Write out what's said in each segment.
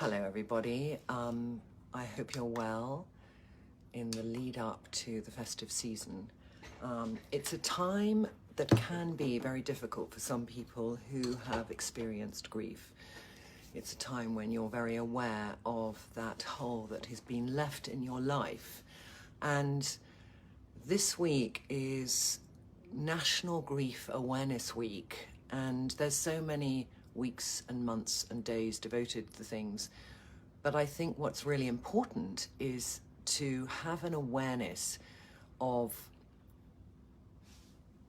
Hello everybody, I hope you're well in the lead up to the festive season. It's a time that can be very difficult for some people who have experienced grief. It's a time when you're very aware of that hole that has been left in your life. And this week is National Grief Awareness Week, and there's so many weeks and months and days devoted to things. But I think what's really important is to have an awareness of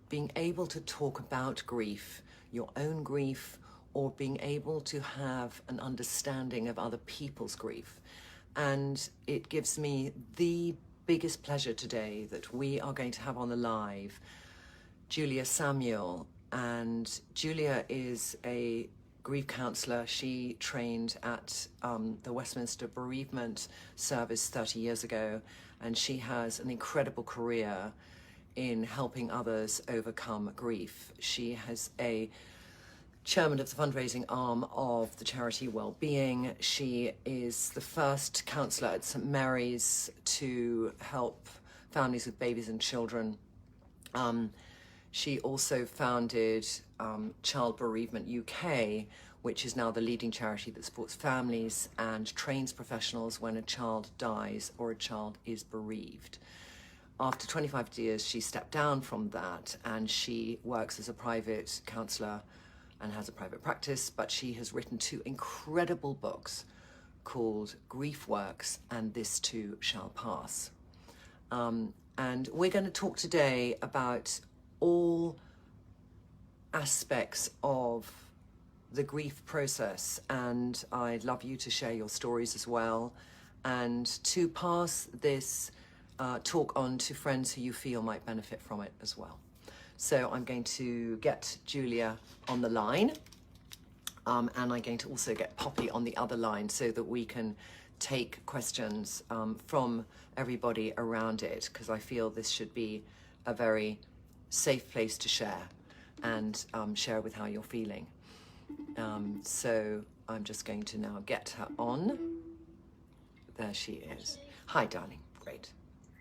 being able to talk about grief, your own grief, or being able to have an understanding of other people's grief. And it gives me the biggest pleasure today that we are going to have on the live Julia Samuel. And Julia is a grief counsellor. She trained at the Westminster Bereavement Service 30 years ago, and she has an incredible career in helping others overcome grief. She has a chairman of the fundraising arm of the charity Wellbeing. She is the first counsellor at St Mary's to help families with babies and children. She also founded Child Bereavement UK, which is now the leading charity that supports families and trains professionals when a child dies or a child is bereaved. After 25 years, she stepped down from that, and she works as a private counsellor and has a private practice, but she has written 2 incredible books called Grief Works and This Too Shall Pass. And we're going to talk today about all aspects of the grief process, and I'd love you to share your stories as well, and to pass this talk on to friends who you feel might benefit from it as well. So I'm going to get Julia on the line, and I'm going to also get Poppy on the other line so that we can take questions from everybody around it, because I feel this should be a very safe place to share and share with how you're feeling. So I'm just going to now get her on. There she is. Hi, darling. Great.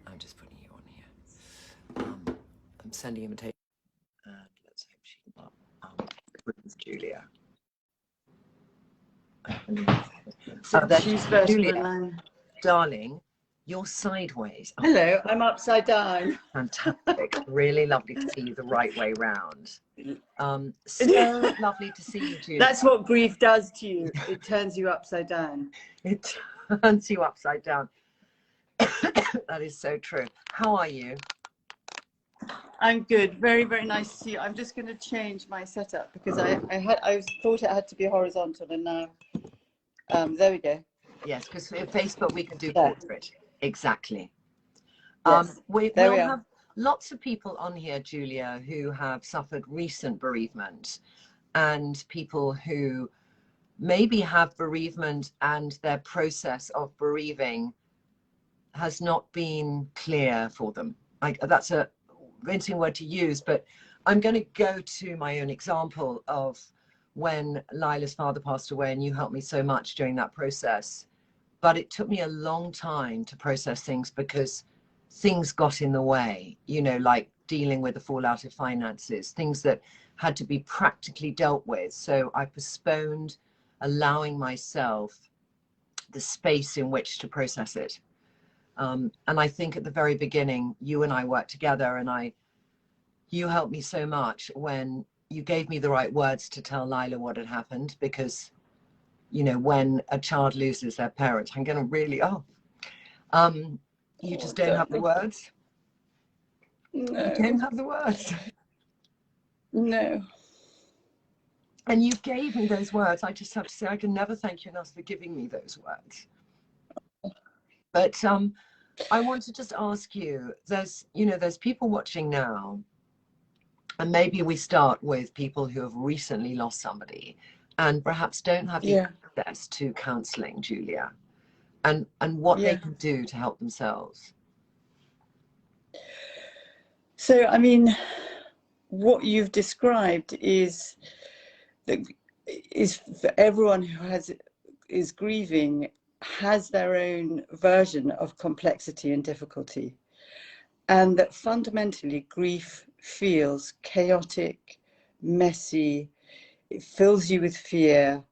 I'm just putting you on here. I'm sending invitation. And let's hope she can with Julia. She's Julia, darling, you're sideways. Hello, I'm upside down. Fantastic. Really lovely to see you the right way round. So lovely to see you, Julia. That's what grief does to you. It turns you upside down. It turns you upside down. That is so true. How are you? I'm good. Very, very nice to see you. I'm just going to change my setup because I thought it had to be horizontal, and now there we go. Yes, because for Facebook we can do portrait. Exactly. Yes. We'll have lots of people on here, Julia, who have suffered recent bereavement, and people who maybe have bereavement and their process of bereaving has not been clear for them. That's a rinsing word to use, but I'm going to go to my own example of when Lila's father passed away, and you helped me so much during that process. But it took me a long time to process things because things got in the way, you know, like dealing with the fallout of finances, things that had to be practically dealt with. So I postponed allowing myself the space in which to process it. And I think at the very beginning, you and I worked together, and you helped me so much when you gave me the right words to tell Lila what had happened, because you know, when a child loses their parent, I'm going to really, you just don't have the words? No. You don't have the words? No. And you gave me those words. I just have to say, I can never thank you enough for giving me those words. But I want to just ask you, there's people watching now, and maybe we start with people who have recently lost somebody and perhaps don't have the access to counselling, Julia, and what they can do to help themselves. So, I mean, what you've described is for everyone who has is grieving has their own version of complexity and difficulty, and that fundamentally grief feels chaotic, messy, it fills you with fear,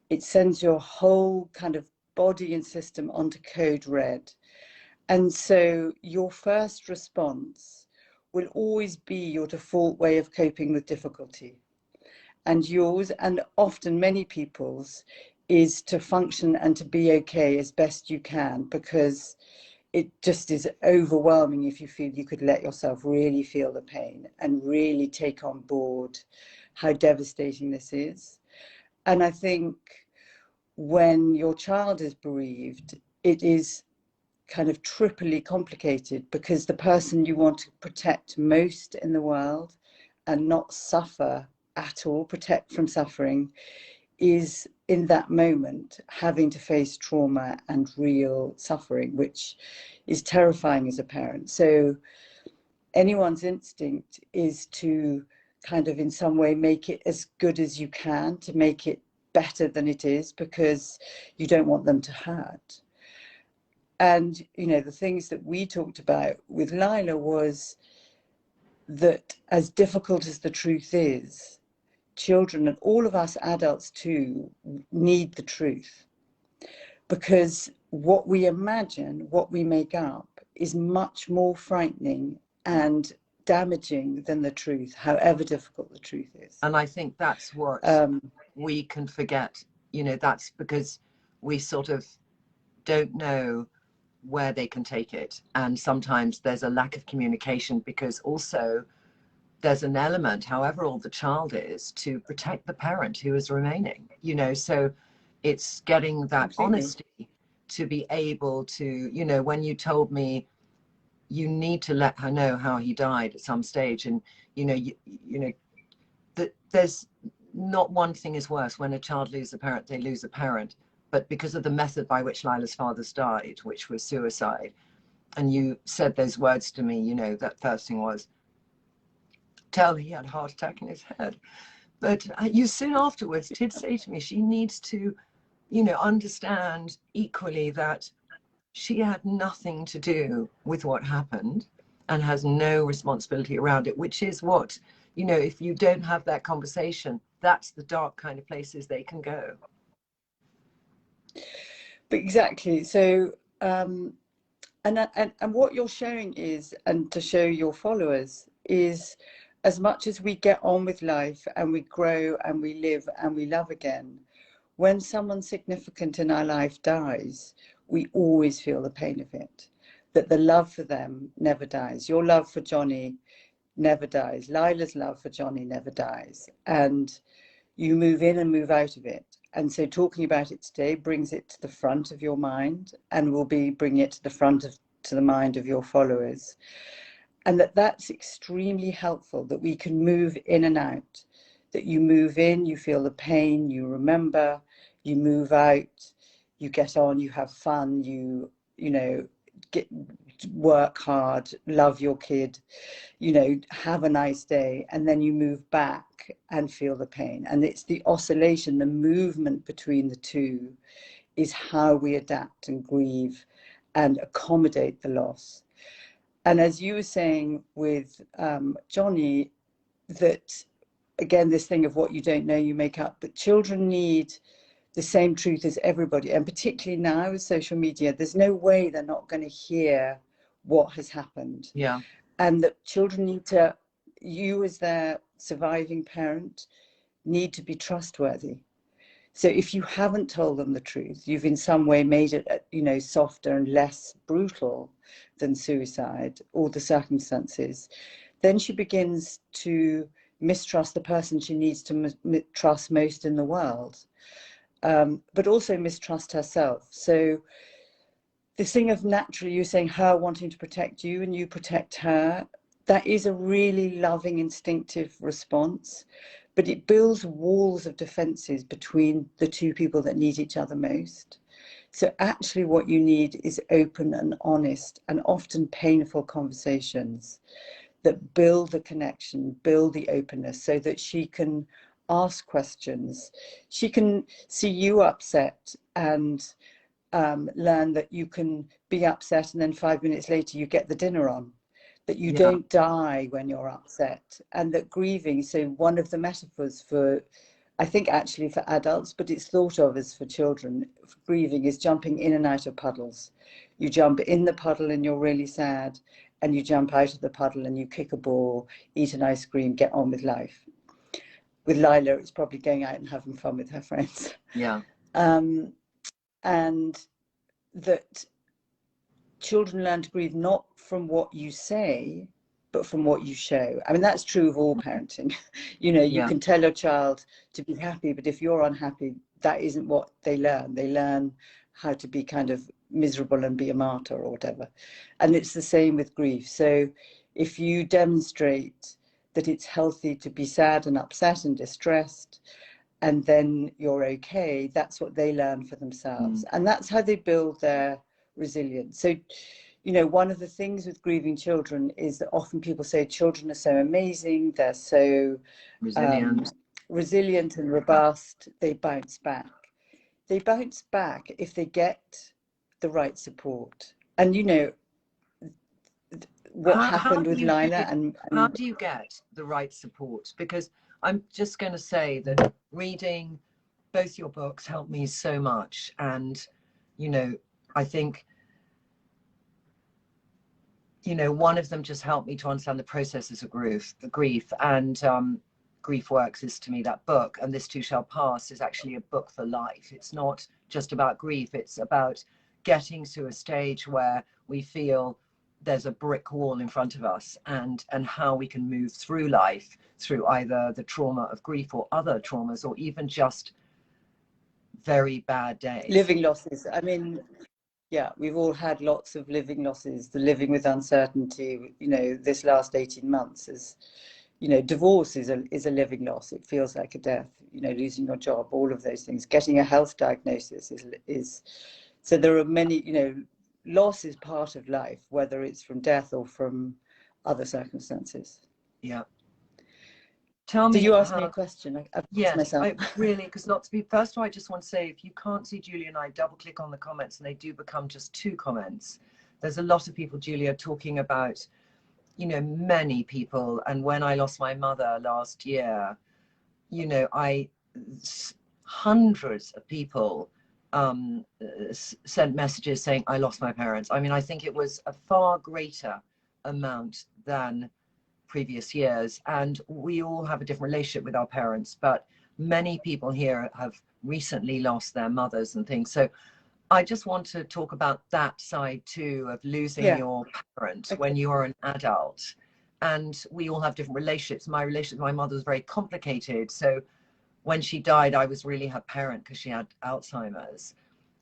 it sends your whole kind of body and system onto code red. And so your first response will always be your default way of coping with difficulty. And yours, and often many people's, is to function and to be okay as best you can, because it just is overwhelming if you feel you could let yourself really feel the pain and really take on board how devastating this is. And I think when your child is bereaved, it is kind of triply complicated, because the person you want to protect most in the world and not suffer at all, protect from suffering, is in that moment having to face trauma and real suffering, which is terrifying as a parent. So anyone's instinct is to kind of in some way make it as good as you can, to make it better than it is, because you don't want them to hurt. And, you know, the things that we talked about with Lila was that as difficult as the truth is, children and all of us adults too need the truth, because what we imagine, what we make up, is much more frightening and damaging than the truth, however difficult the truth is. And I think that's what we can forget. You know, that's because we sort of don't know where they can take it. And sometimes there's a lack of communication, because also there's an element, however old the child is, to protect the parent who is remaining, you know. So it's getting that Completely. honesty to be able to, you know, when you told me you need to let her know how he died at some stage, and you know that there's not one thing is worse when a child loses a parent, they lose a parent, but because of the method by which Lila's father's died, which was suicide, and you said those words to me, you know, that first thing was, tell her he had a heart attack in his head. But you soon afterwards did say to me, she needs to, you know, understand equally that she had nothing to do with what happened and has no responsibility around it, which is what, you know, if you don't have that conversation, that's the dark kind of places they can go. But exactly. So, and what you're showing is, and to show your followers, is as much as we get on with life and we grow and we live and we love again, when someone significant in our life dies, we always feel the pain of it, that the love for them never dies. Your love for Johnny never dies. Lila's love for Johnny never dies. And you move in and move out of it. And so talking about it today brings it to the front of your mind, and will be bringing it to the front of to the mind of your followers. And that's extremely helpful, that we can move in and out, that you move in, you feel the pain, you remember, you move out, you get on, you have fun, you know, work hard, love your kid, you know, have a nice day, and then you move back and feel the pain. And it's the oscillation, the movement between the two is how we adapt and grieve and accommodate the loss. And as you were saying with Johnny, that again, this thing of what you don't know, you make up, but children need the same truth as everybody. And particularly now with social media, there's no way they're not going to hear what has happened. Yeah. And that children need to, you as their surviving parent, need to be trustworthy. So if you haven't told them the truth, you've in some way made it, you know, softer and less brutal than suicide or the circumstances, then she begins to mistrust the person she needs to trust most in the world, but also mistrust herself. So this thing of naturally, you're saying her wanting to protect you and you protect her, that is a really loving, instinctive response, but it builds walls of defenses between the two people that need each other most. So actually what you need is open and honest and often painful conversations that build the connection, build the openness, so that she can ask questions. She can see you upset and learn that you can be upset and then 5 minutes later you get the dinner on, that you don't die when you're upset, and that grieving, so one of the metaphors for, I think actually for adults, but it's thought of as for children, grieving is jumping in and out of puddles. You jump in the puddle and you're really sad, and you jump out of the puddle and you kick a ball, eat an ice cream, get on with life. With Lila, it's probably going out and having fun with her friends. Yeah. And that children learn to grieve not from what you say, but from what you show. I mean, that's true of all parenting. You know, you can tell your child to be happy, but if you're unhappy, that isn't what they learn. They learn how to be kind of miserable and be a martyr or whatever. And it's the same with grief. So if you demonstrate that it's healthy to be sad and upset and distressed, and then you're okay, that's what they learn for themselves. And that's how they build their resilience. So, you know, one of the things with grieving children is that often people say children are so amazing, they're so resilient and robust, they bounce back. They bounce back if they get the right support. And, you know, what happened with Lila and how do you get the right support? Because I'm just going to say that reading both your books helped me so much. And, you know, I think, you know, one of them just helped me to understand the processes of grief. And Grief Works is, to me, that book. And This Too Shall Pass is actually a book for life. It's not just about grief. It's about getting to a stage where we feel there's a brick wall in front of us, and how we can move through life through either the trauma of grief or other traumas, or even just very bad days. Living losses. I mean, yeah, we've all had lots of living losses. The living with uncertainty, you know, this last 18 months is, you know, divorce is a living loss. It feels like a death, you know, losing your job, all of those things. Getting a health diagnosis is so there are many, you know, loss is part of life, whether it's from death or from other circumstances. Yeah. Tell me. Did you ask me a question? Yes, I really, because lots of people. First of all, I just want to say, if you can't see Julia and I, double click on the comments, and they do become just 2 comments. There's a lot of people, Julia, talking about, you know, many people. And when I lost my mother last year, you know, hundreds of people sent messages saying I lost my parents. I mean, I think it was a far greater amount than previous years, and we all have a different relationship with our parents, but many people here have recently lost their mothers and things. So I just want to talk about that side too, of losing your parent when you are an adult. And we all have different relationships. My relationship with my mother was very complicated. So when she died, I was really her parent because she had Alzheimer's.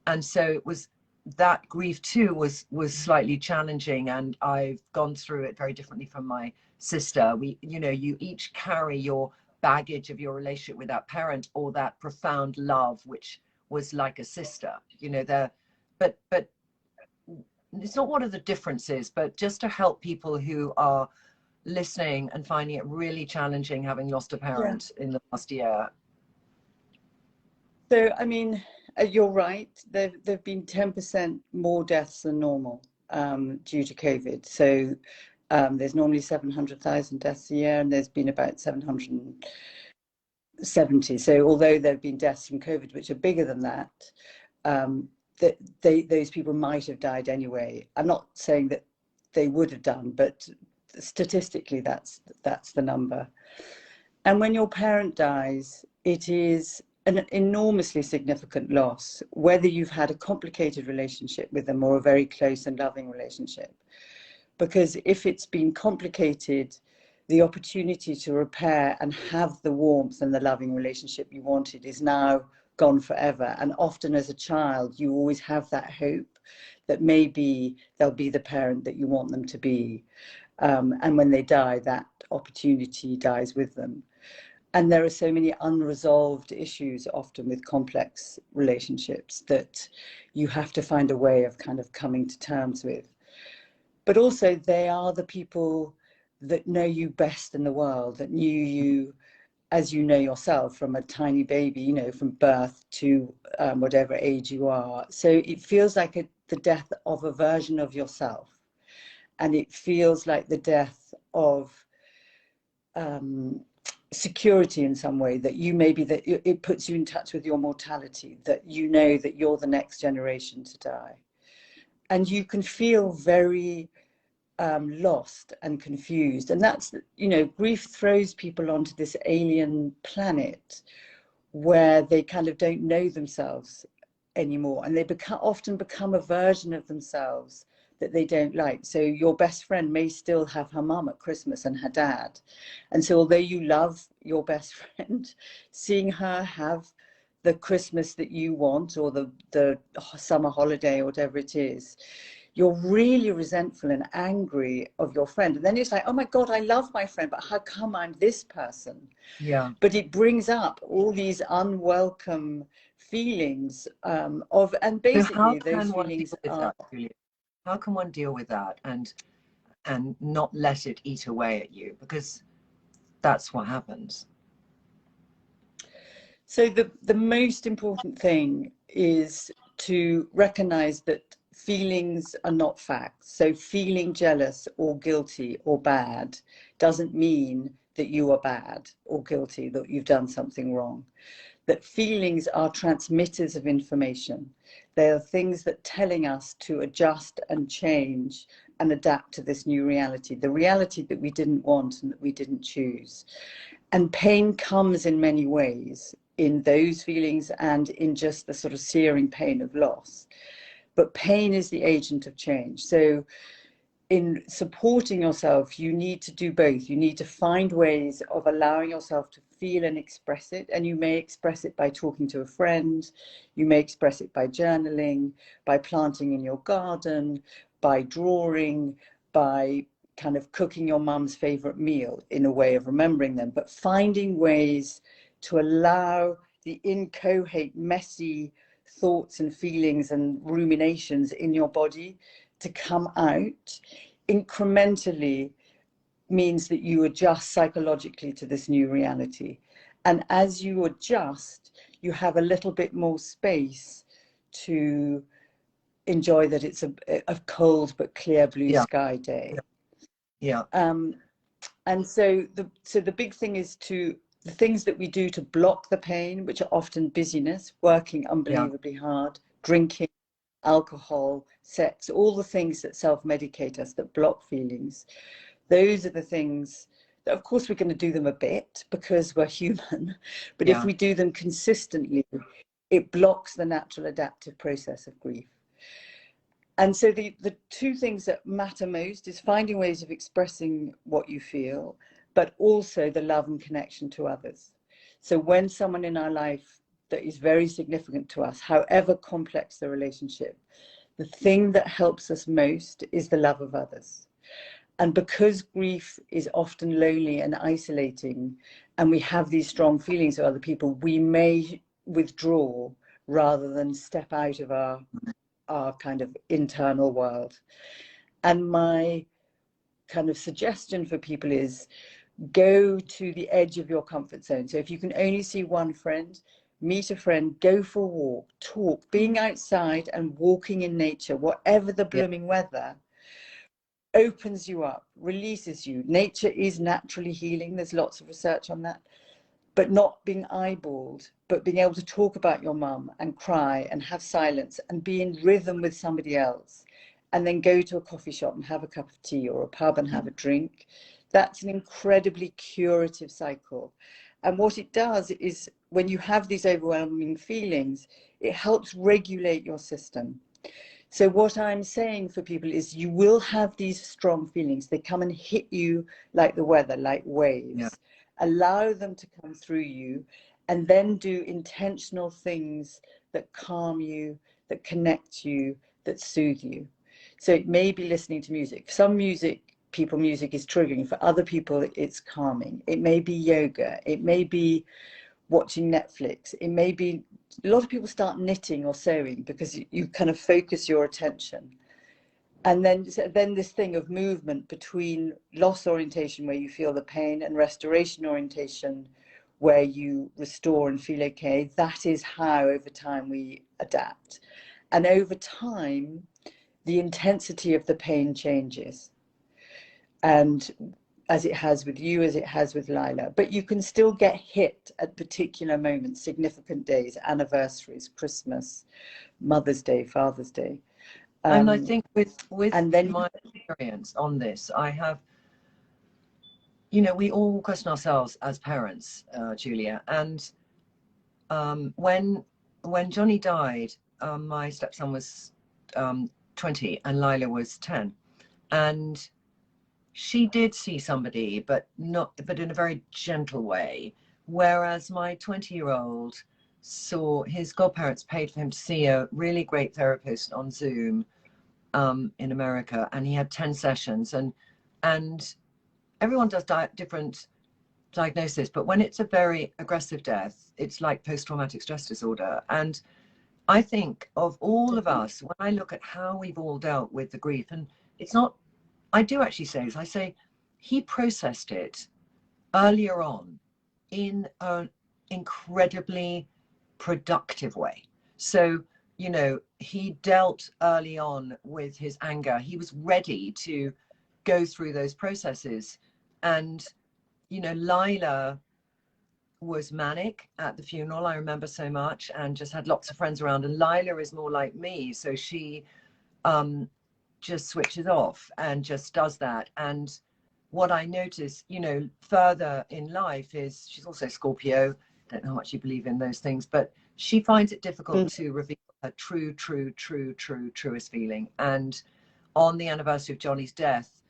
And so it was, that grief too was slightly challenging, and I've gone through it very differently from my sister. We, you know, you each carry your baggage of your relationship with that parent, or that profound love which was like a sister, you know. But it's not what are the differences, but just to help people who are listening and finding it really challenging having lost a parent in the last year. So, I mean, you're right. There've been 10% more deaths than normal due to COVID. So there's normally 700,000 deaths a year, and there's been about 770. So although there have been deaths from COVID, which are bigger than that, those people might have died anyway. I'm not saying that they would have done, but statistically, that's the number. And when your parent dies, it is an enormously significant loss, whether you've had a complicated relationship with them or a very close and loving relationship. Because if it's been complicated, the opportunity to repair and have the warmth and the loving relationship you wanted is now gone forever. And often as a child, you always have that hope that maybe they'll be the parent that you want them to be. And when they die, that opportunity dies with them. And there are so many unresolved issues often with complex relationships that you have to find a way of kind of coming to terms with. But also they are the people that know you best in the world, that knew you as you know yourself, from a tiny baby, you know, from birth to whatever age you are. So it feels like the death of a version of yourself. And it feels like the death of security in some way, that you maybe, that it puts you in touch with your mortality, that you know that you're the next generation to die. And you can feel very lost and confused. And that's, you know, grief throws people onto this alien planet where they kind of don't know themselves anymore, and they often become a version of themselves that they don't like. So your best friend may still have her mum at Christmas and her dad, and so although you love your best friend, seeing her have the Christmas that you want, or the summer holiday or whatever it is, you're really resentful and angry of your friend. And then it's like, oh my God, I love my friend, but how come I'm this person? Yeah. But it brings up all these unwelcome feelings of, and So how basically those can one feelings deal with are. that, Julia? How can one deal with that and not let it eat away at you? Because that's what happens. So the most important thing is to recognize that feelings are not facts. So feeling jealous or guilty or bad doesn't mean that you are bad or guilty, that you've done something wrong. That feelings are transmitters of information. They are things that telling us to adjust and change and adapt to this new reality, the reality that we didn't want and that we didn't choose. And pain comes in many ways, in those feelings and in just the sort of searing pain of loss. But pain is the agent of change. So in supporting yourself, you need to do both. You need to find ways of allowing yourself to feel and express it. And you may express it by talking to a friend. You may express it by journaling, by planting in your garden, by drawing, by kind of cooking your mum's favorite meal in a way of remembering them, but finding ways to allow the inchoate, messy thoughts and feelings and ruminations in your body to come out incrementally means that you adjust psychologically to this new reality. And as you adjust, you have a little bit more space to enjoy that it's a cold but clear blue sky day. Yeah. And so the big thing is the things that we do to block the pain, which are often busyness, working unbelievably hard, drinking, alcohol, sex, all the things that self-medicate us, that block feelings. Those are the things that, of course, we're going to do them a bit because we're human, but if we do them consistently, it blocks the natural adaptive process of grief. And so the two things that matter most is finding ways of expressing what you feel, but also the love and connection to others. So when someone in our life that is very significant to us, however complex the relationship, the thing that helps us most is the love of others. And because grief is often lonely and isolating, and we have these strong feelings of other people, we may withdraw rather than step out of our kind of internal world. And my kind of suggestion for people is go to the edge of your comfort zone. So if you can only see one friend, meet a friend, go for a walk, talk. Being outside and walking in nature, whatever the blooming weather, opens you up, releases you. Nature is naturally healing. There's lots of research on that. But not being eyeballed, but being able to talk about your mum and cry and have silence and be in rhythm with somebody else, and then go to a coffee shop and have a cup of tea, or a pub and have a drink. That's an incredibly curative cycle. And what it does is, when you have these overwhelming feelings, it helps regulate your system. So what I'm saying for people is, you will have these strong feelings. They come and hit you like the weather, like waves. Allow them to come through you, and then do intentional things that calm you, that connect you, that soothe you. So it may be listening to music. For some music is triggering. For other people, it's calming. It may be yoga. It may be watching Netflix. It may be, a lot of people start knitting or sewing because you kind of focus your attention. And then this thing of movement between loss orientation, where you feel the pain, and restoration orientation, where you restore and feel okay. That is how over time we adapt. And over time, the intensity of the pain changes. And as it has with you, as it has with Lila, but you can still get hit at particular moments, significant days, anniversaries, Christmas, Mother's Day, Father's Day. And I think with and then my experience on this, I have, you know, we all question ourselves as parents, Julia. And when Johnny died, my stepson was 20 and Lila was 10, and she did see somebody, but in a very gentle way. Whereas my 20-year-old saw his godparents paid for him to see a really great therapist on Zoom in America, and he had 10 sessions, and everyone does different diagnosis, but when it's a very aggressive death, it's like post-traumatic stress disorder. And I think of all of us, when I look at how we've all dealt with the grief, and it's not, I do actually say this, I say he processed it earlier on in an incredibly productive way. So, you know, he dealt early on with his anger. He was ready to go through those processes. And, you know, Lila was manic at the funeral, I remember so much, and just had lots of friends around. And Lila is more like me, so she just switches off and just does that. And what I notice, you know, further in life is she's also Scorpio. Don't know how much you believe in those things, but she finds it difficult to reveal her truest feeling. And on the anniversary of Johnny's death,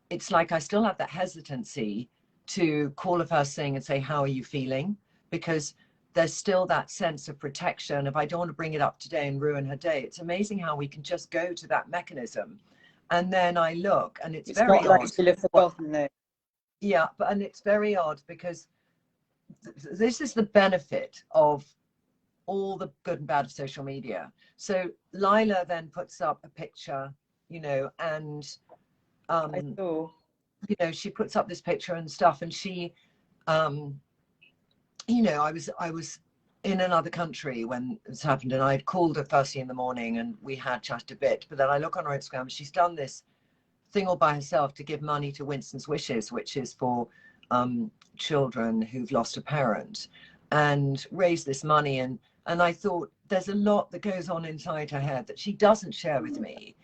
it's like I still have that hesitancy to call her first thing and say, how are you feeling? Because there's still that sense of protection. If I don't want to bring it up today and ruin her day, it's amazing how we can just go to that mechanism. And then I look, and it's very not like odd. you'll have forgotten though. Yeah, and it's very odd because this is the benefit of all the good and bad of social media. So Lila then puts up a picture, you know, and I saw. you know, she puts up this picture and stuff, and she you know, I was in another country when this happened, and I'd called her first thing in the morning and we had chatted a bit, but then I look on her Instagram, she's done this thing all by herself to give money to Winston's Wishes, which is for children who've lost a parent, and raise this money. And I thought there's a lot that goes on inside her head that she doesn't share with me.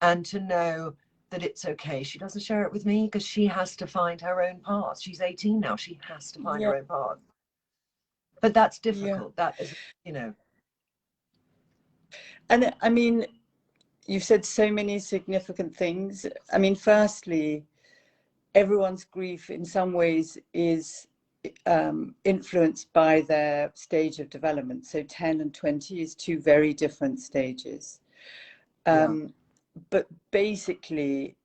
And to know that it's okay, she doesn't share it with me because she has to find her own path. She's 18 now, she has to find her own path. But that's difficult. That is, you know. And I mean, you've said so many significant things. I mean, firstly, everyone's grief in some ways is influenced by their stage of development. So 10 and 20 is two very different stages. But basically,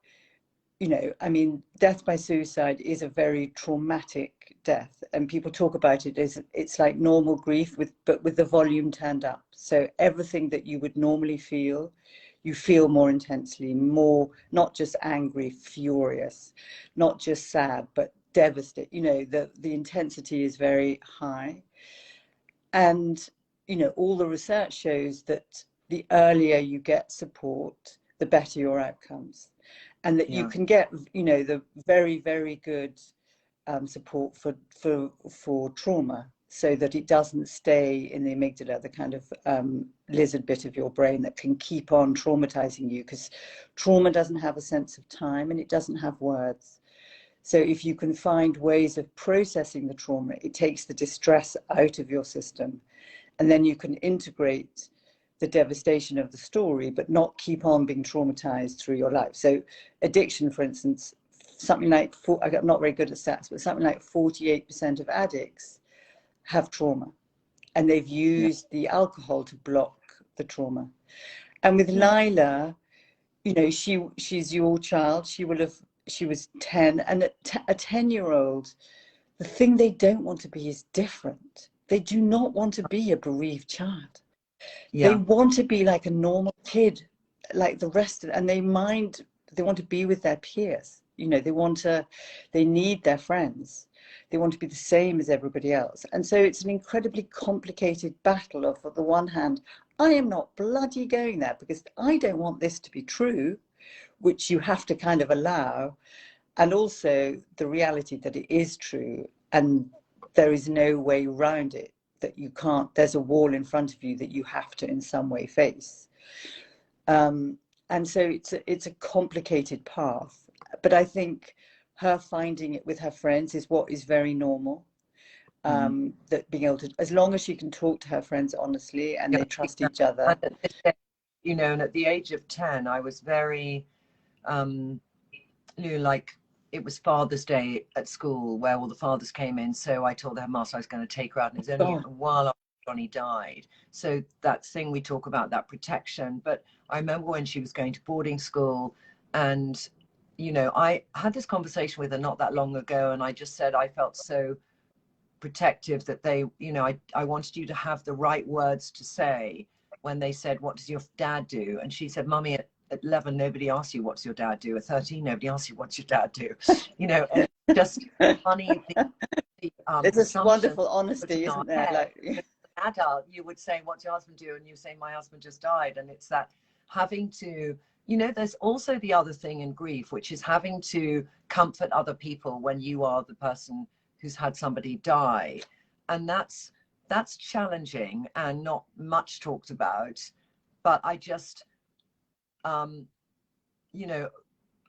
you know, I mean, death by suicide is a very traumatic death, and people talk about it as it's like normal grief but with the volume turned up. So everything that you would normally feel, you feel more intensely, more, not just angry, furious, not just sad, but devastated. You know, the intensity is very high. And, you know, all the research shows that the earlier you get support, the better your outcomes. And that you can get, you know, the very, very good support for trauma, so that it doesn't stay in the amygdala, the kind of lizard bit of your brain that can keep on traumatizing you, because trauma doesn't have a sense of time and it doesn't have words. So if you can find ways of processing the trauma, it takes the distress out of your system, and then you can integrate the devastation of the story, but not keep on being traumatized through your life. So addiction, for instance, something like, I'm not very good at stats, but something like 48% of addicts have trauma, and they've used the alcohol to block the trauma. And with Lila, you know, she's your child. She was 10, and a 10-year-old, the thing they don't want to be is different. They do not want to be a bereaved child. They want to be like a normal kid, like the rest of, and they want to be with their peers. You know, they need their friends. they want to be the same as everybody else. And so it's an incredibly complicated battle of, on the one hand, I am not bloody going there because I don't want this to be true, which you have to kind of allow, and also the reality that it is true and there is no way around it, that you can't, there's a wall in front of you that you have to in some way face. And so it's a complicated path, but I think her finding it with her friends is what is very normal. That being able to, as long as she can talk to her friends honestly and they trust each other. And at this age, you know, and at the age of 10, I was very, like, it was Father's Day at school where all the fathers came in. So I told the headmaster I was going to take her out, and it was only a while after Johnny died. So that thing we talk about, that protection. But I remember when she was going to boarding school, and, you know, I had this conversation with her not that long ago, and I just said I felt so protective that they, you know, I wanted you to have the right words to say when they said, what does your dad do? And she said, Mummy, at 11, nobody asks you, what's your dad do? At 13, nobody asks you, what's your dad do? You know, and just funny. There's this wonderful honesty, isn't there? Like, as an adult, you would say, what's your husband do? And you say, my husband just died. And it's that having to, you know, there's also the other thing in grief, which is having to comfort other people when you are the person who's had somebody die. And that's challenging and not much talked about. But I just, you know,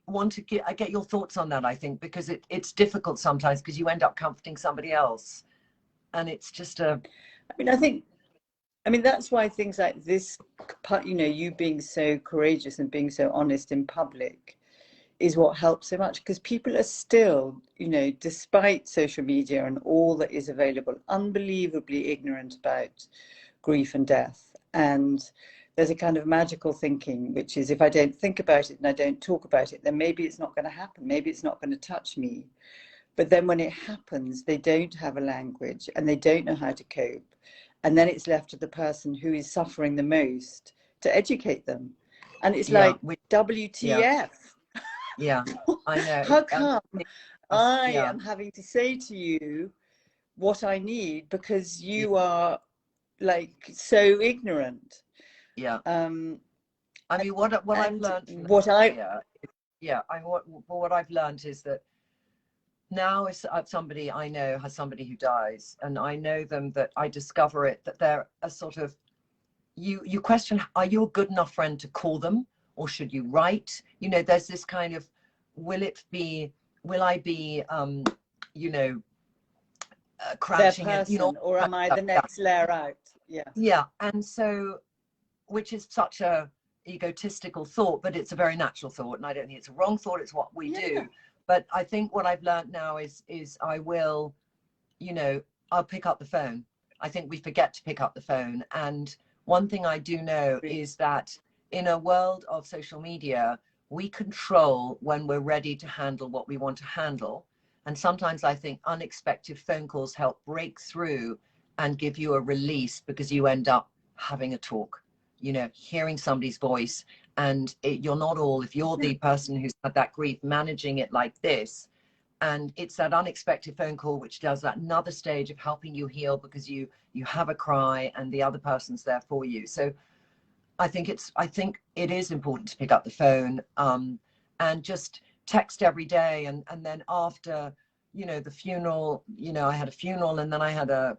want to get your thoughts on that, I think, because it's difficult sometimes because you end up comforting somebody else. And it's just a... I mean, that's why things like this, you know, you being so courageous and being so honest in public is what helps so much, because people are still, you know, despite social media and all that is available, unbelievably ignorant about grief and death. And there's a kind of magical thinking, which is, if I don't think about it and I don't talk about it, then maybe it's not going to happen. Maybe it's not going to touch me. But then when it happens, they don't have a language and they don't know how to cope. And then it's left to the person who is suffering the most to educate them. And it's like, WTF? Yeah, I know. How come I am having to say to you what I need because you are like so ignorant? Yeah. I mean, what I've learned. What I've learned is that now if somebody I know has somebody who dies, and I know them, that I discover it, that they're a sort of, you question, are you a good enough friend to call them, or should you write? You know, there's this kind of, will I be, you know, crashing person, you know, or am I the next layer out? Yeah. And so, which is such a egotistical thought, but it's a very natural thought, and I don't think it's a wrong thought, it's what we do. But I think what I've learned now is I will, you know, I'll pick up the phone. I think we forget to pick up the phone. And one thing I do know is that in a world of social media, we control when we're ready to handle what we want to handle. And sometimes I think unexpected phone calls help break through and give you a release, because you end up having a talk, you know, hearing somebody's voice. And you're not all, if you're the person who's had that grief, managing it like this. And it's that unexpected phone call which does that another stage of helping you heal, because you have a cry and the other person's there for you. So I think it is important to pick up the phone, and just text every day. And then after, you know, the funeral, you know, I had a funeral and then I had a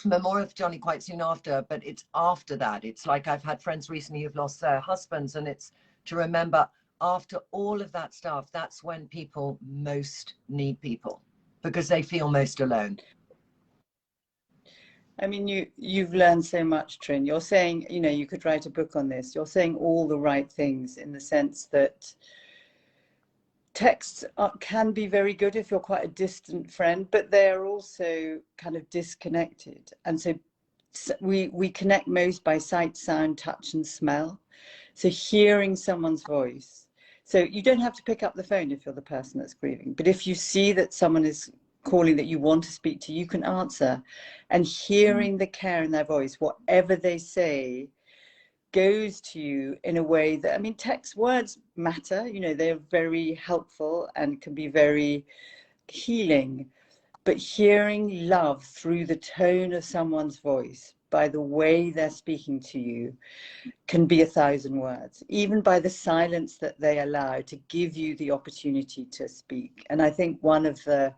memorial of Johnny quite soon after, but it's after that. It's like, I've had friends recently who've lost their husbands, and it's to remember, after all of that stuff, that's when people most need people, because they feel most alone. I mean, you've learned so much, Trin. You're saying, you know, you could write a book on this. You're saying all the right things, in the sense that texts can be very good if you're quite a distant friend, but they're also kind of disconnected. And so we connect most by sight, sound, touch, and smell. So hearing someone's voice. So you don't have to pick up the phone if you're the person that's grieving, but if you see that someone is calling that you want to speak to, you can answer. And hearing the care in their voice, whatever they say, goes to you in a way that, I mean, text words matter, you know, they're very helpful and can be very healing, But hearing love through the tone of someone's voice, by the way they're speaking to you, can be 1,000 words, even by the silence that they allow to give you the opportunity to speak. And I think one of the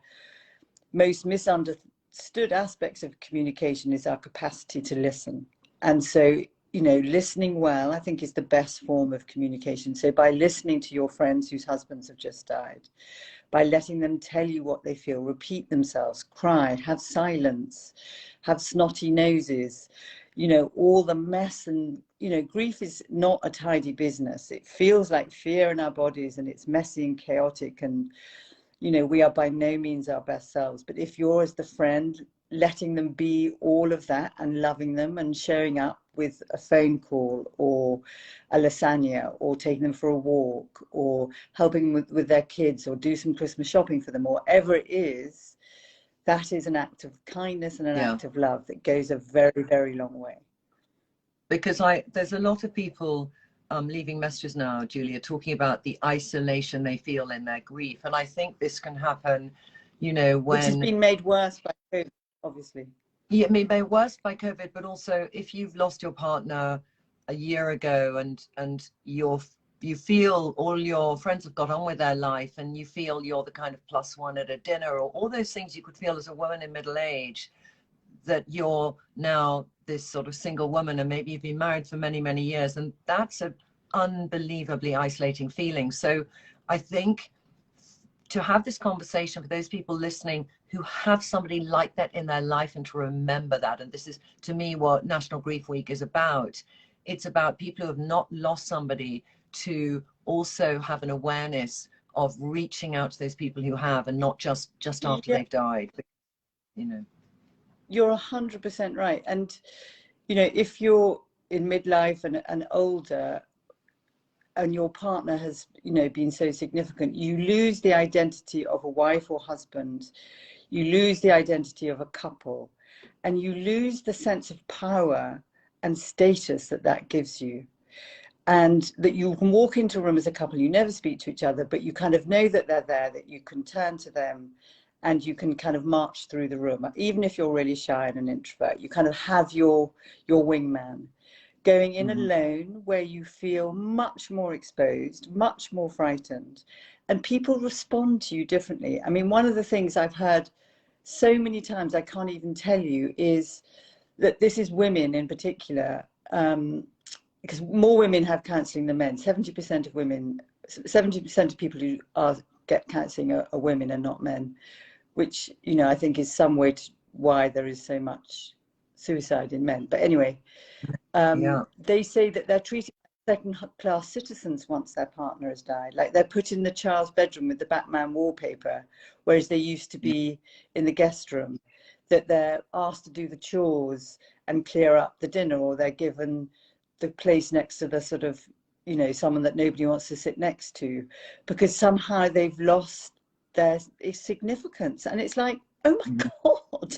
most misunderstood aspects of communication is our capacity to listen. And so, you know, listening well, I think, is the best form of communication. So by listening to your friends whose husbands have just died, by letting them tell you what they feel, repeat themselves, cry, have silence, have snotty noses, you know, all the mess. And, you know, grief is not a tidy business. It feels like fear in our bodies, and it's messy and chaotic, and, you know, we are by no means our best selves. But if you're, as the friend, letting them be all of that and loving them and showing up with a phone call or a lasagna or taking them for a walk or helping with their kids or do some Christmas shopping for them, or whatever it is, that is an act of kindness and an act of love that goes a very, very long way. Because there's a lot of people leaving messages now, Julia, talking about the isolation they feel in their grief. And I think this can happen, you know, when... Which has been made worse by COVID, obviously. Yeah, made worse by COVID, but also if you've lost your partner a year ago and you feel all your friends have got on with their life and you feel you're the kind of plus one at a dinner, or all those things you could feel as a woman in middle age, that you're now this sort of single woman and maybe you've been married for many, many years. And that's an unbelievably isolating feeling. So I think to have this conversation for those people listening who have somebody like that in their life, and to remember that, and this is to me what National Grief Week is about. It's about people who have not lost somebody to also have an awareness of reaching out to those people who have, and not just after they've died, you know. You're 100% right. And, you know, if you're in midlife and older, and your partner has, you know, been so significant, you lose the identity of a wife or husband, you lose the identity of a couple, and you lose the sense of power and status that gives you. And that you can walk into a room as a couple, you never speak to each other, but you kind of know that they're there, that you can turn to them and you can kind of march through the room. Even if you're really shy and an introvert, you kind of have your wingman. Going in alone, where you feel much more exposed, much more frightened, and people respond to you differently. I mean, one of the things I've heard so many times, I can't even tell you, is that this is women in particular, because more women have counselling than men. 70% of women, 70% of people who get counselling are women and not men, which, you know, I think is some way to why there is so much suicide in men. But anyway, they say that they're treated like second-class citizens once their partner has died. Like they're put in the child's bedroom with the Batman wallpaper, whereas they used to be in the guest room. That they're asked to do the chores and clear up the dinner, or they're given the place next to the sort of, you know, someone that nobody wants to sit next to, because somehow they've lost their significance. And it's like, oh my God.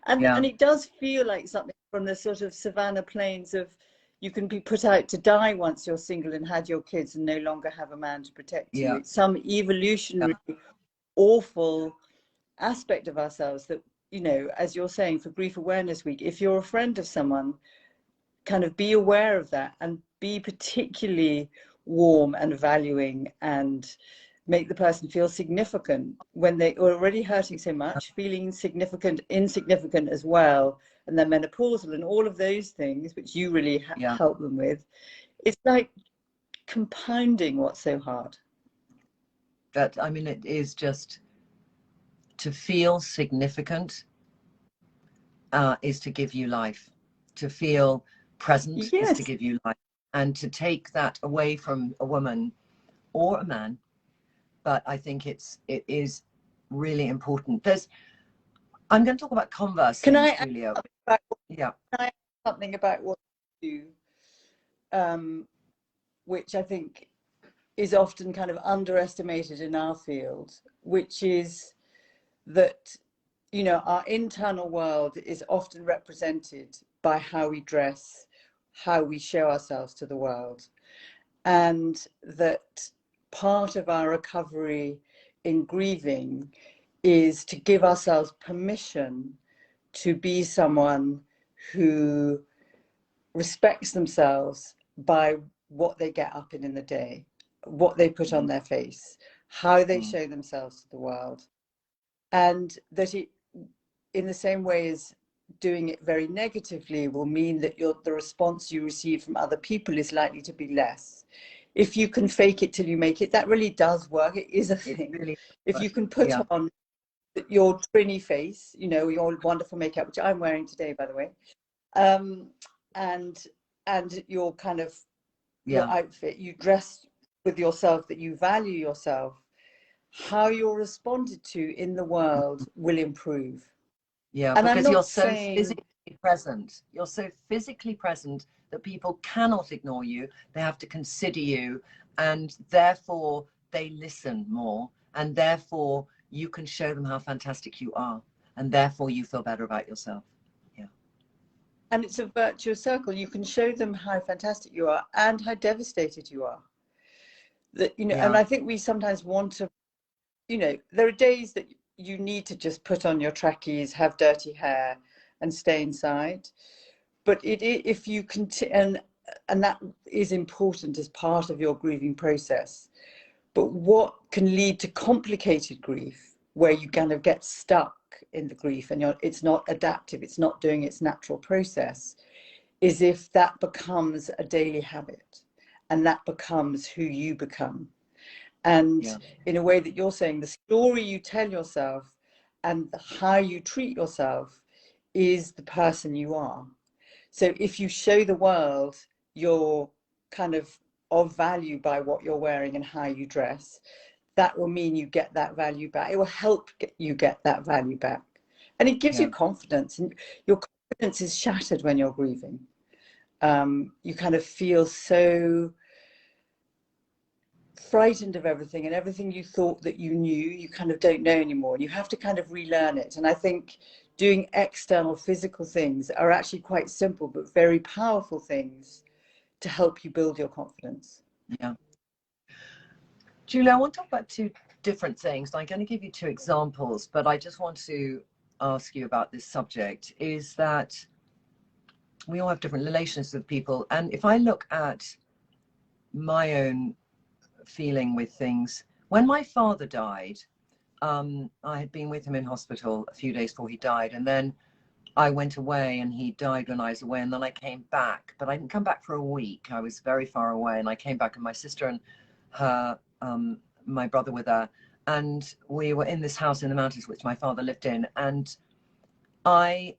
And it does feel like something from the sort of savannah plains of, you can be put out to die once you're single and had your kids and no longer have a man to protect you. It's some evolutionary, awful aspect of ourselves that, you know, as you're saying, for Grief Awareness Week, if you're a friend of someone, kind of be aware of that and be particularly warm and valuing, and make the person feel significant when they are already hurting so much, feeling significant, insignificant as well, and they're menopausal and all of those things, which you really help them with. It's like compounding what's so hard. That, I mean, it is just to feel significant is to give you life. To feel present is to give you life. And to take that away from a woman or a man, but I think it is really important. I'm going to talk about conversing, Julia. Can I add something about what you do, which I think is often kind of underestimated in our field, which is that, you know, our internal world is often represented by how we dress, how we show ourselves to the world, and that part of our recovery in grieving is to give ourselves permission to be someone who respects themselves by what they get up in the day, what they put on their face, how they show themselves to the world. And that it, in the same way as doing it very negatively, will mean that the response you receive from other people is likely to be less. If you can fake it till you make it, that really does work. It is a thing. Really, if you can put on your Trinny face, you know, your wonderful makeup, which I'm wearing today, by the way, and your kind of your outfit, you dress with yourself, that you value yourself, how you're responded to in the world will improve. Yeah, And I'm because you're not so saying physically present. You're so physically present that people cannot ignore you. They have to consider you, and therefore they listen more, and therefore you can show them how fantastic you are, and therefore you feel better about yourself. Yeah. And it's a virtuous circle. You can show them how fantastic you are and how devastated you are. That, you know, and I think we sometimes want to, you know, there are days that you need to just put on your trackies, have dirty hair, and stay inside. But if you continue, and that is important as part of your grieving process. But what can lead to complicated grief, where you kind of get stuck in the grief and it's not adaptive, it's not doing its natural process, is if that becomes a daily habit and that becomes who you become. And in a way that you're saying, the story you tell yourself and how you treat yourself is the person you are. So if you show the world you're kind of value by what you're wearing and how you dress, that will mean you get that value back. It will help you get that value back. And it gives you confidence. And your confidence is shattered when you're grieving. You kind of feel so frightened of everything, and everything you thought that you knew, you kind of don't know anymore. And you have to kind of relearn it. And I think doing external physical things are actually quite simple, but very powerful things to help you build your confidence. Yeah. Julia, I want to talk about two different things. I'm going to give you two examples, but I just want to ask you about this subject, is that we all have different relations with people. And if I look at my own feeling with things, when my father died, I had been with him in hospital a few days before he died, and then I went away and he died when I was away, and then I came back, but I didn't come back for a week. I was very far away, and I came back, and my sister and her my brother with her, and we were in this house in the mountains which my father lived in, and I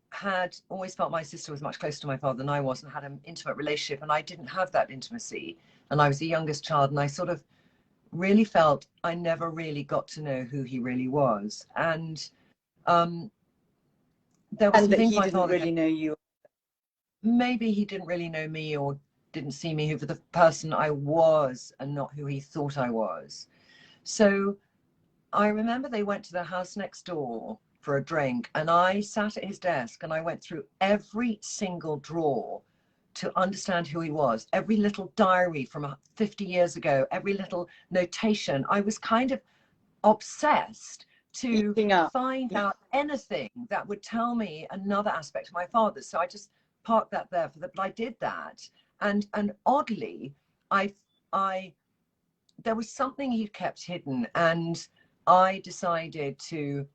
had always felt my sister was much closer to my father than I was, and had an intimate relationship, and I didn't have that intimacy, and I was the youngest child, and I sort of really felt I never really got to know who he really was. And there were some things my father really know you. Maybe he didn't really know me, or didn't see me for the person I was and not who he thought I was. So I remember they went to the house next door for a drink, and I sat at his desk and I went through every single drawer to understand who he was, every little diary from 50 years ago, every little notation. I was kind of obsessed to find out anything that would tell me another aspect of my father. So I just parked that there but I did that, and oddly I there was something he kept hidden, and I decided to,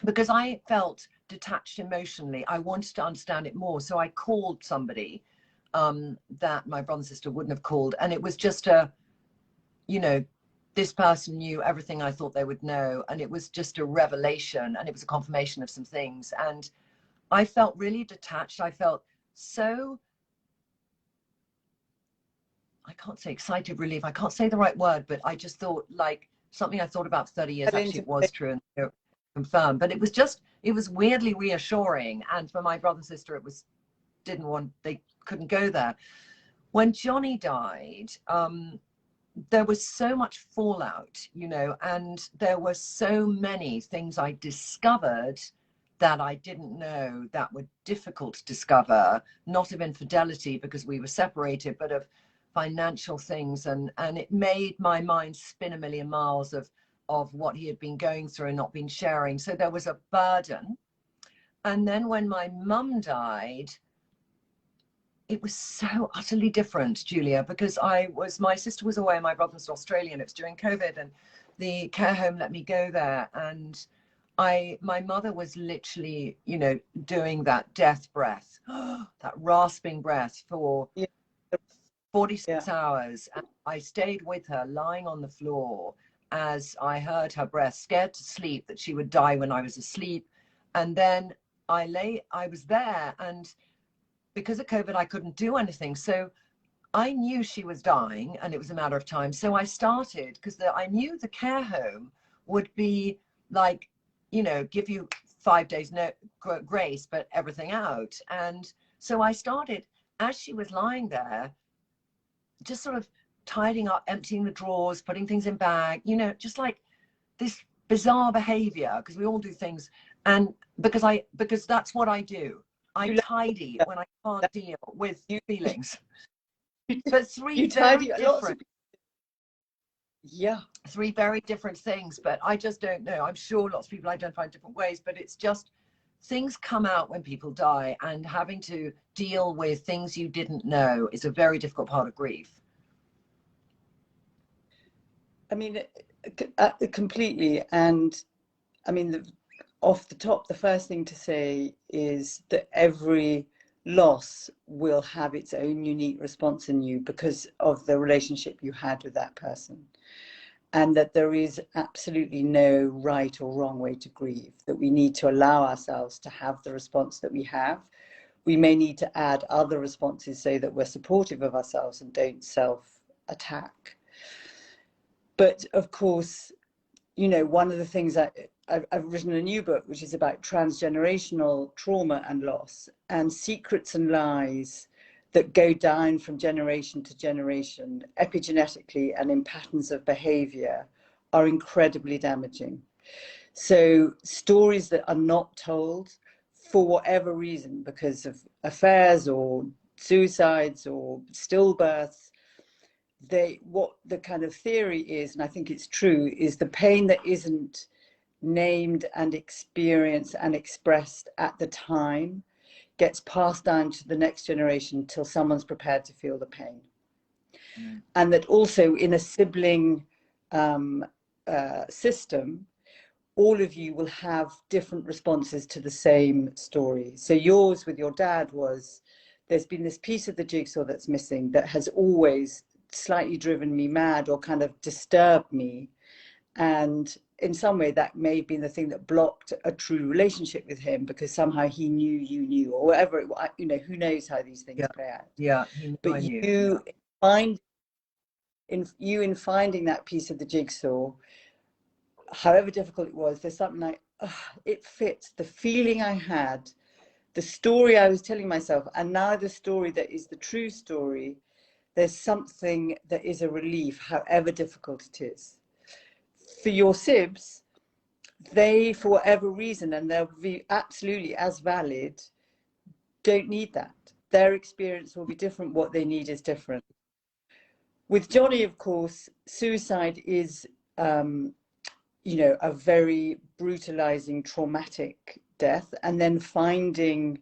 because I felt detached emotionally, I wanted to understand it more. So I called somebody that my brother and sister wouldn't have called, and it was just a, you know, this person knew everything I thought they would know, and it was just a revelation, and it was a confirmation of some things, and I felt really detached. I felt so, I can't say excited, relief, I can't say the right word, but I just thought like something I thought about for 30 years, actually it was true and confirmed. But it was just, it was weirdly reassuring. And for my brother and sister, it was, they couldn't go there. When Johnny died, there was so much fallout, you know, and there were so many things I discovered that I didn't know that were difficult to discover, not of infidelity because we were separated, but of financial things. And it made my mind spin a million miles of of what he had been going through and not been sharing. So there was a burden. And then when my mum died, it was so utterly different, Julia, because my sister was away and my brother was Australian. It was during COVID, and the care home let me go there. And my mother was literally, you know, doing that death breath, that rasping breath for 46 hours. And I stayed with her lying on the floor as I heard her breath, scared to sleep that she would die when I was asleep. And then I was there, and because of COVID, I couldn't do anything. So I knew she was dying and it was a matter of time. So I started, because I knew the care home would be like, you know, give you 5 days grace, but everything out. And so I started, as she was lying there, just sort of tidying up, emptying the drawers, putting things in bag, you know, just like this bizarre behavior, because we all do things. And because that's what I do. I tidy when I can't deal with feelings. But three very different things, but I just don't know. I'm sure lots of people identify in different ways, but it's just things come out when people die, and having to deal with things you didn't know is a very difficult part of grief. I mean, completely. And I mean, off the top, the first thing to say is that every loss will have its own unique response in you because of the relationship you had with that person. And that there is absolutely no right or wrong way to grieve, that we need to allow ourselves to have the response that we have. We may need to add other responses so that we're supportive of ourselves and don't self-attack. But of course, you know, one of the things that I've written a new book, which is about transgenerational trauma and loss, and secrets and lies that go down from generation to generation, epigenetically and in patterns of behavior, are incredibly damaging. So stories that are not told for whatever reason, because of affairs or suicides or stillbirths, what the kind of theory is, and I think it's true, is the pain that isn't named and experienced and expressed at the time gets passed down to the next generation till someone's prepared to feel the pain. And that also in a sibling system, all of you will have different responses to the same story. So yours with your dad was, there's been this piece of the jigsaw that's missing that has always slightly driven me mad or kind of disturbed me. And in some way that may have been the thing that blocked a true relationship with him, because somehow he knew you knew, or whatever it, you know, who knows how these things play out. Yeah, but you find in finding that piece of the jigsaw, however difficult it was, there's something like, it fits the feeling I had, the story I was telling myself, and now the story that is the true story. There's something that is a relief, however difficult it is. For your sibs, they, for whatever reason, and they'll be absolutely as valid, don't need that. Their experience will be different. What they need is different. With Johnny, of course, suicide is, you know, a very brutalizing, traumatic death, and then finding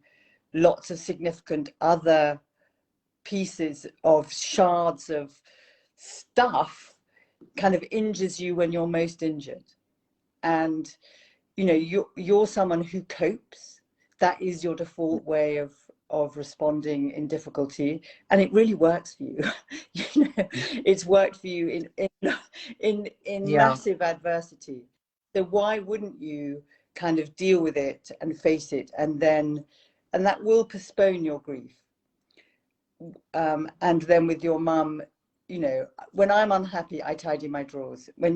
lots of significant other pieces of shards of stuff kind of injures you when you're most injured. And you know, you're someone who copes. That is your default way of responding in difficulty, and it really works for you. You know, it's worked for you in massive adversity. So why wouldn't you kind of deal with it and face it, and that will postpone your grief. And then with your mum, you know, when I'm unhappy, I tidy my drawers. When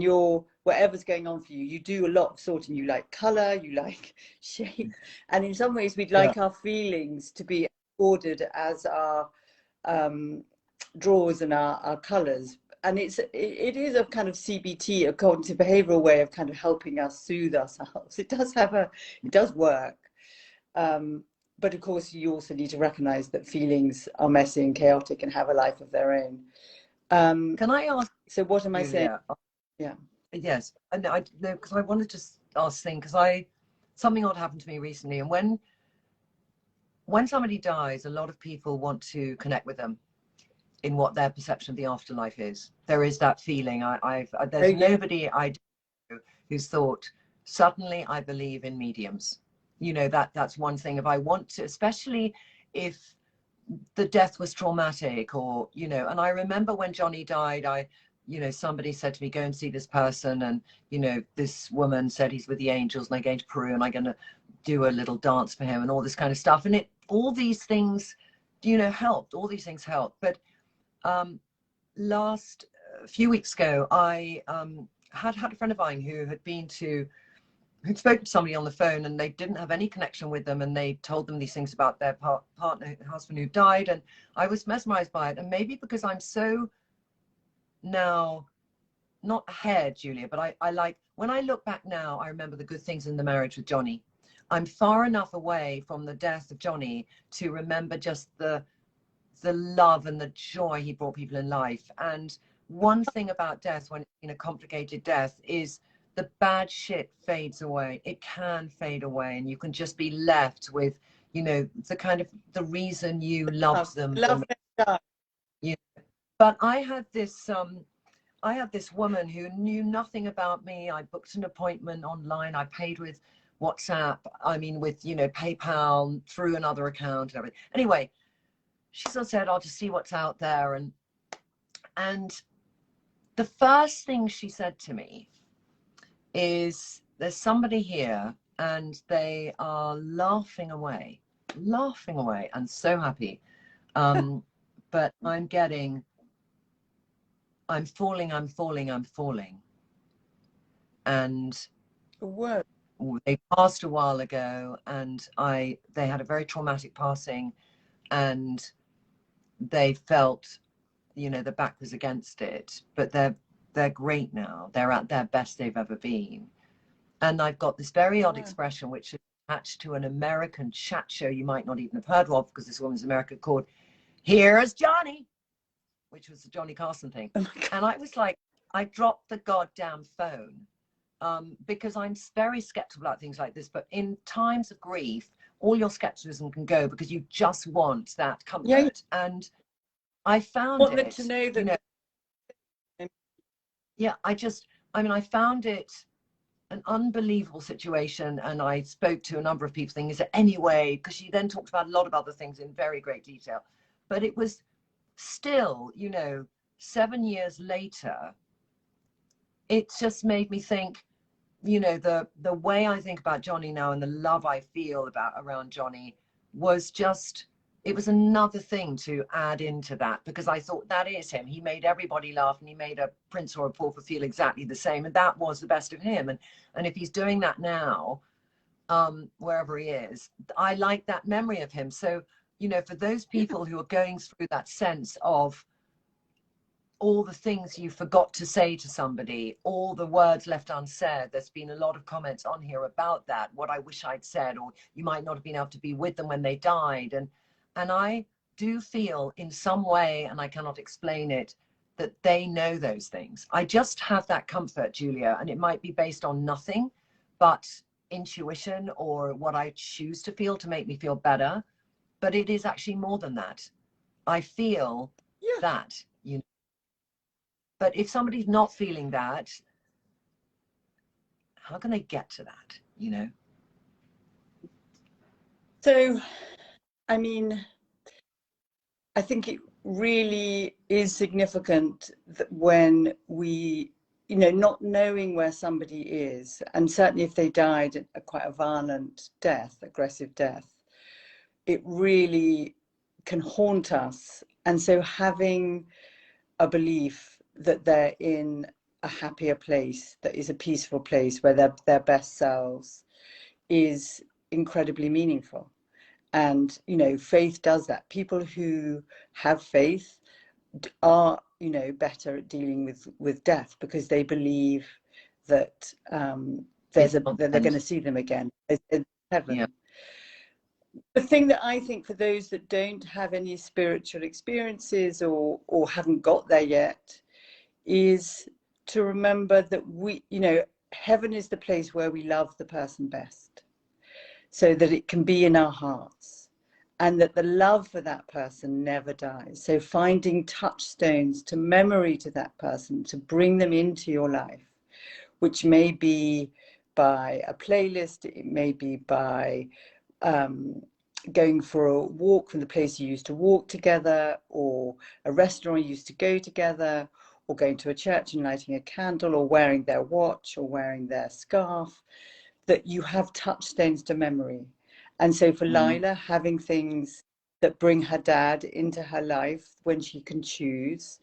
whatever's going on for you, you do a lot of sorting. You like color, you like shape, and in some ways we'd like our feelings to be ordered as our drawers and our colors. And it is a kind of CBT, a cognitive behavioral way of kind of helping us soothe ourselves. It does work. But of course, you also need to recognize that feelings are messy and chaotic and have a life of their own. Can I ask? So what am I saying? Yeah. Yes, and I know, because I wanted to just ask thing, because something odd happened to me recently, and when somebody dies, a lot of people want to connect with them in what their perception of the afterlife is. There is that feeling. Oh, There's yeah. nobody I know who's thought, suddenly I believe in mediums. You know, that's one thing. If I want to, especially if the death was traumatic, or, you know, and I remember when Johnny died, somebody said to me, go and see this person, and, you know, this woman said he's with the angels, and I'm going to Peru, and I'm going to do a little dance for him, and all this kind of stuff. And all these things, you know, helped. All these things helped. But last a few weeks ago, I had a friend of mine who'd spoken to somebody on the phone, and they didn't have any connection with them, and they told them these things about their partner, husband who died, and I was mesmerized by it. And maybe because I'm so now not ahead, Julia, but I like, when I look back now, I remember the good things in the marriage with Johnny. I'm far enough away from the death of Johnny to remember just the love and the joy he brought people in life. And one thing about death, when in a complicated death, is the bad shit fades away. It can fade away, and you can just be left with, you know, the kind of the reason you loved them. Love that. You know. But I had this woman who knew nothing about me. I booked an appointment online. I paid with WhatsApp. I mean, with, you know, PayPal, through another account and everything. Anyway, she sort of said, I'll just see what's out there. And the first thing she said to me is, there's somebody here, and they are laughing away, and so happy. But I'm falling. And Word. they passed a while ago, and they had a very traumatic passing, and they felt, you know, the back was against it, but they're great now. They're at their best they've ever been. And I've got this very odd expression, which is attached to an American chat show you might not even have heard of, because this woman's American, called Here's Johnny, which was the Johnny Carson thing. Oh, and I was like, I dropped the goddamn phone, because I'm very skeptical about things like this. But in times of grief, all your skepticism can go, because you just want that comfort. Yeah. And I found want them to know that, you know, yeah, I found it an unbelievable situation. And I spoke to a number of people thinking, is there any way, because she then talked about a lot of other things in very great detail, but it was still, you know, 7 years later, it just made me think, you know, the way I think about Johnny now, and the love I feel around Johnny, was just, it was another thing to add into that, because I thought, that is him. He made everybody laugh, and he made a prince or a pauper feel exactly the same, and that was the best of him. And if he's doing that now, wherever he is, I like that memory of him. So, you know, for those people who are going through that sense of all the things you forgot to say to somebody, all the words left unsaid. There's been a lot of comments on here about that, what I wish I'd said, or you might not have been able to be with them when they died. And I do feel in some way, and I cannot explain it, that they know those things. I just have that comfort, Julia, and it might be based on nothing but intuition, or what I choose to feel to make me feel better. But it is actually more than that. I feel that, you know. But if somebody's not feeling that, how can they get to that, you know? So, I mean, I think it really is significant that when we, you know, not knowing where somebody is, and certainly if they died quite a violent death, aggressive death, it really can haunt us. And so having a belief that they're in a happier place, that is a peaceful place where they're their best selves, is incredibly meaningful. And, you know, faith does that. People who have faith are, you know, better at dealing with death, because they believe that that they're going to see them again. It's heaven. Yeah. The thing that I think, for those that don't have any spiritual experiences, or haven't got there yet, is to remember that we, you know, heaven is the place where we love the person best, so that it can be in our hearts, and that the love for that person never dies. So finding touchstones to memory to that person, to bring them into your life, which may be by a playlist, it may be by going for a walk from the place you used to walk together, or a restaurant you used to go together, or going to a church and lighting a candle, or wearing their watch, or wearing their scarf, that you have touchstones to memory. And so for Lila, having things that bring her dad into her life when she can choose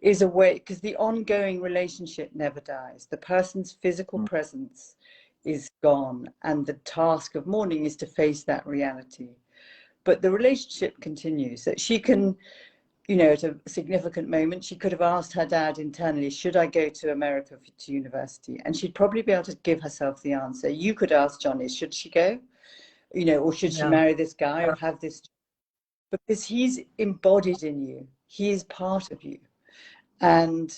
is a way, because the ongoing relationship never dies. The person's physical presence is gone, and the task of mourning is to face that reality. But the relationship continues, that she can, you know, at a significant moment, she could have asked her dad internally, should I go to America to university? And she'd probably be able to give herself the answer. You could ask Johnny, should she go? You know, or should she marry this guy or have this? Because he's embodied in you. He is part of you. And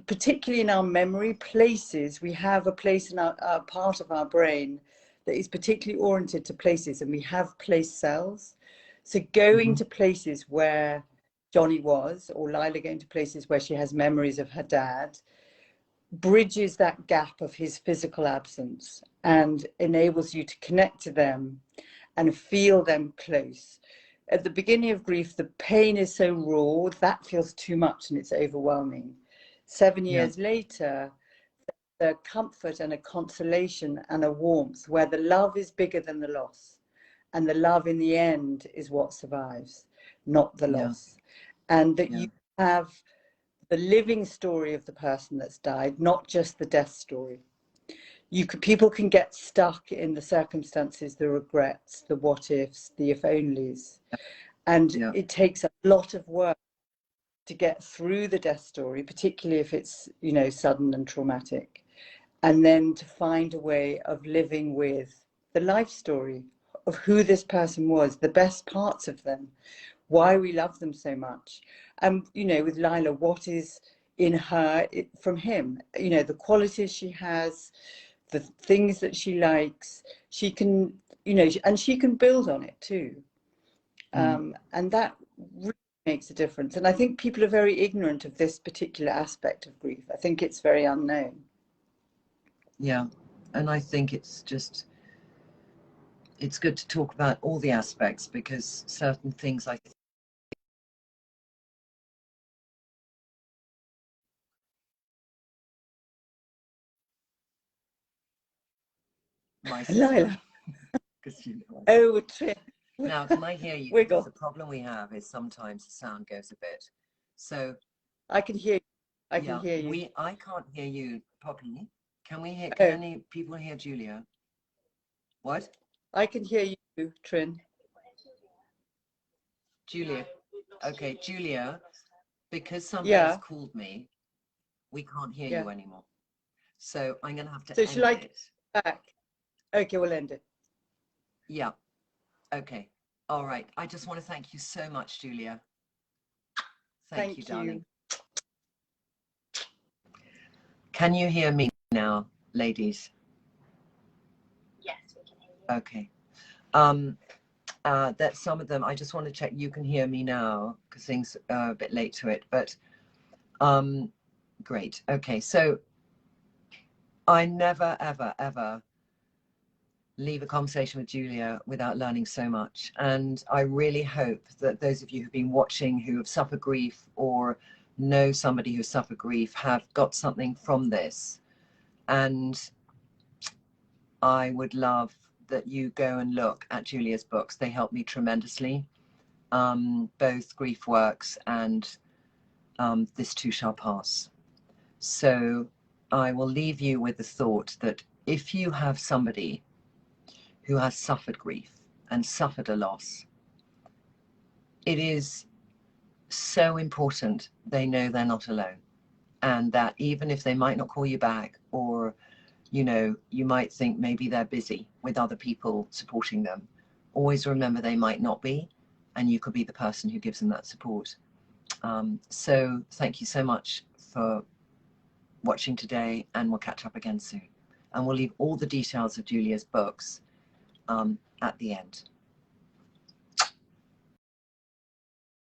particularly in our memory places, we have a place in our part of our brain that is particularly oriented to places, and we have place cells. So going to places where Johnny was, or Lila going to places where she has memories of her dad, bridges that gap of his physical absence and enables you to connect to them and feel them close. At the beginning of grief, the pain is so raw, that feels too much and it's overwhelming. 7 years later, the comfort and a consolation and a warmth where the love is bigger than the loss. And the love in the end is what survives, not the loss. And that you have the living story of the person that's died, not just the death story. People can get stuck in the circumstances, the regrets, the what ifs, the if onlys. And it takes a lot of work to get through the death story, particularly if it's, you know, sudden and traumatic. And then to find a way of living with the life story of who this person was, the best parts of them, why we love them so much. And, you know, with Lila, what is in her from him, you know, the qualities she has, the things that she likes, she can, you know, and she can build on it too. And that really makes a difference. And I think people are very ignorant of this particular aspect of grief. I think it's very unknown. Yeah, and I think it's good to talk about all the aspects, because certain things I think my sister, Lila. because you know. Oh, now can I hear you? Wiggle. The problem we have is sometimes the sound goes a bit. So I can hear you. I can hear you. I can't hear you properly. Can we hear? Can any people hear Julia? What? I can hear you, Trin. Julia. Okay, Julia. Because somebody's called me, we can't hear you anymore. So I'm going to have to end shall I it. Get back? Okay, we'll end it. Yeah. Okay. All right. I just want to thank you so much, Julia. Thank you, darling. Can you hear me now, ladies? Yes, we can hear you. Okay. That some of them, I just want to check you can hear me now, because things are a bit late to it, but great. Okay, so I never, ever, ever leave a conversation with Julia without learning so much. And I really hope that those of you who've been watching, who have suffered grief or know somebody who suffered grief, have got something from this. And I would love that you go and look at Julia's books. They help me tremendously, both Grief Works and This Too Shall Pass. So I will leave you with the thought that if you have somebody who has suffered grief and suffered a loss, it is so important they know they're not alone, and that even if they might not call you back, or you know, you might think maybe they're busy with other people supporting them, always remember they might not be, and you could be the person who gives them that support. So thank you so much for watching today, and we'll catch up again soon. And we'll leave all the details of Julia's books at the end.